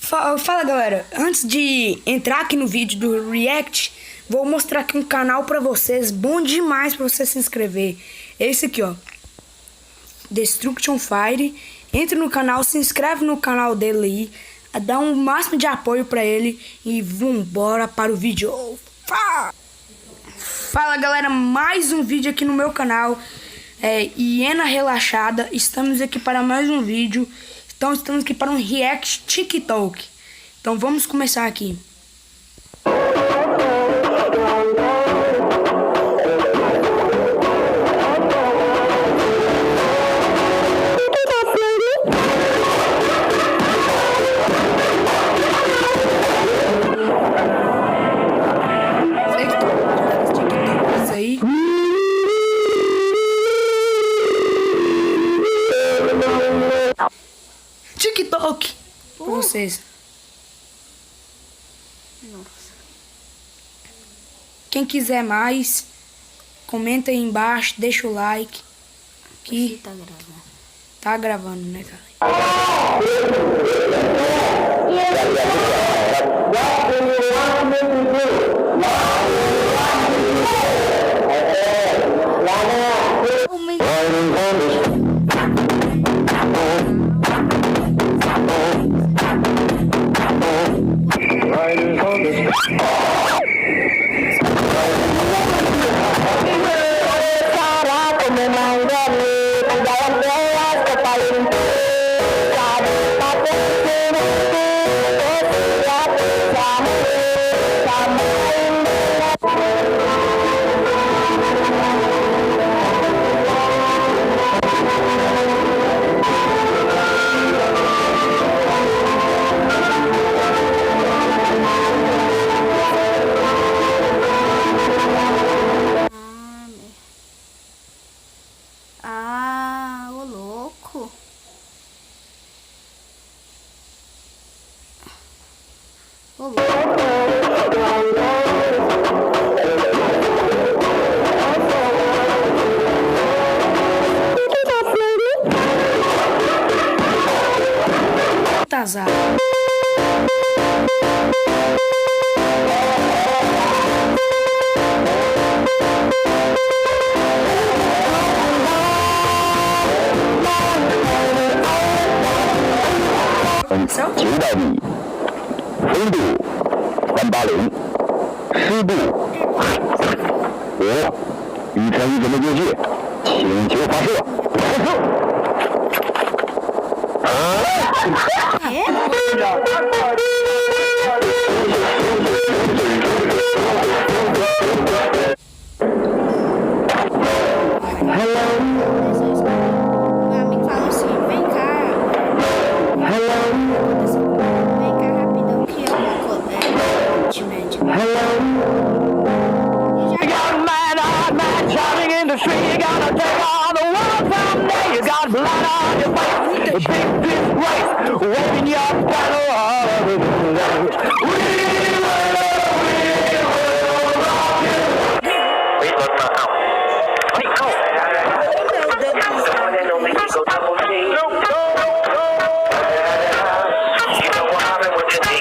Fala galera, antes de entrar aqui no vídeo do React, vou mostrar aqui um canal pra vocês, bom demais pra você se inscrever. Esse aqui, ó, Deatruction Fire. Entre no canal, se inscreve no canal dele aí, dá um máximo de apoio pra ele e vambora para o vídeo. Fala galera, mais um vídeo aqui no meu canal, hiena relaxada. Estamos aqui para mais um vídeo. Então estamos aqui para um React TikTok. Então vamos começar aqui. TikTok pra vocês. Nossa. Quem quiser mais, comenta aí embaixo, deixa o like. Que tá gravando. Tá gravando, né, cara? Ah, ô louco. Ô louco. Tazar.9到底，温度380，湿度5，预测预准备就绪，请求发射。Meu amigo falou assim, vem cá. Vem cá rapidão que eu vou ultimate. You got a man on man shouting in the street. You gotta take on the world someday. You got blood on your face, a big disgrace, waving your banner all over the place. We will rock you. Please look for help. Wait, go. You know what happened with the DRE.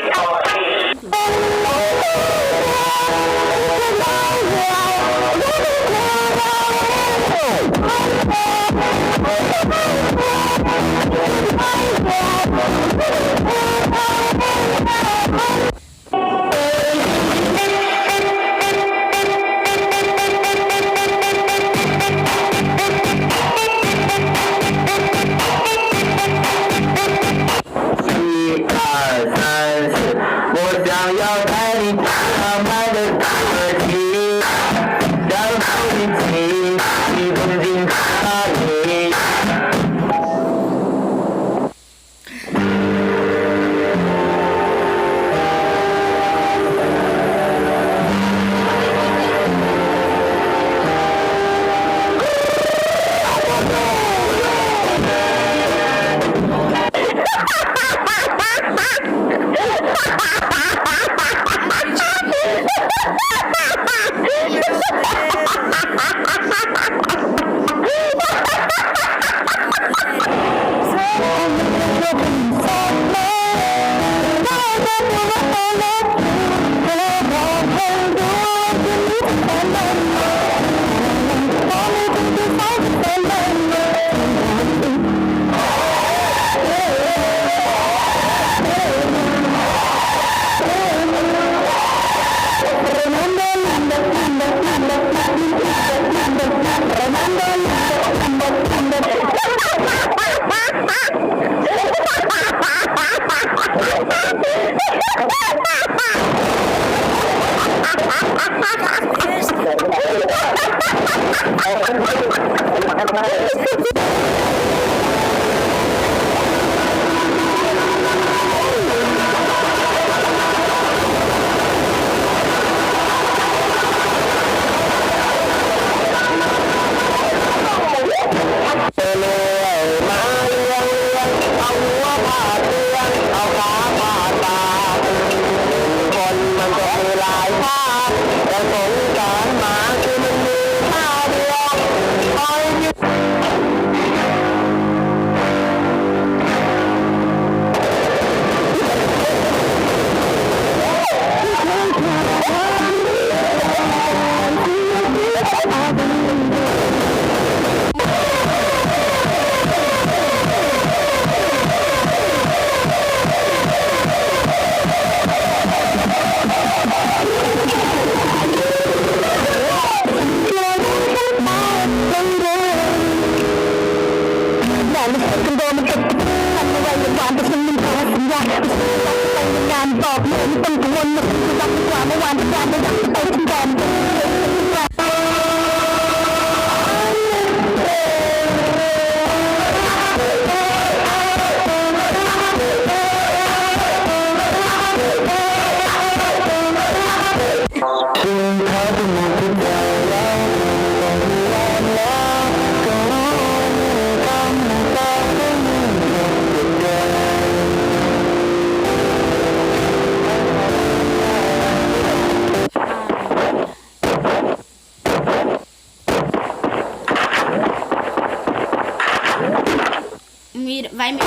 Vai me...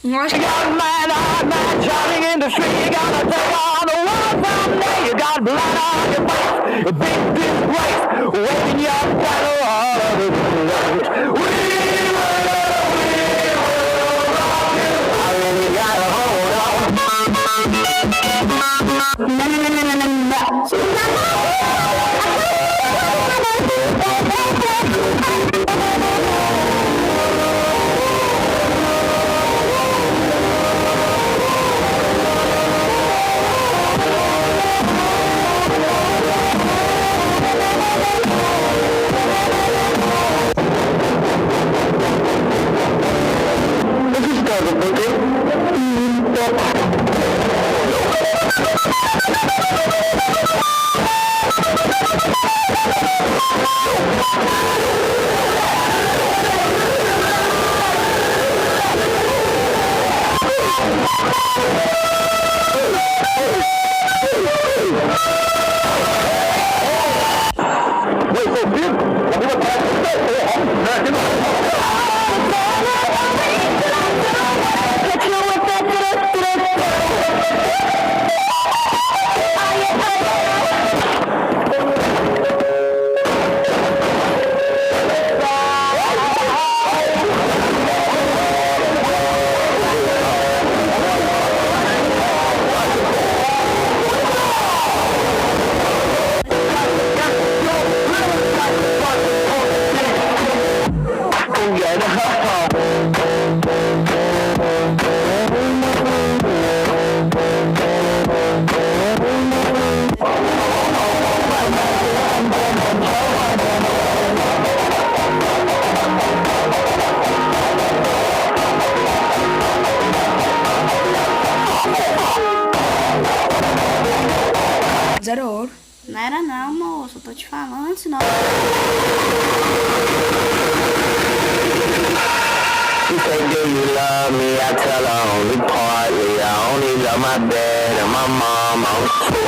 Nossa, Young man, hard man, shouting in the street. You gotta take on the world someday. You got blood on your face, a big disgrace, waving your banner all over the place. We will rock you. I really gotta hold zero ouro. Não era não, moço. Eu tô te falando, senão... She said, do you love me? I tell her only partly. I only love my dad and my mom.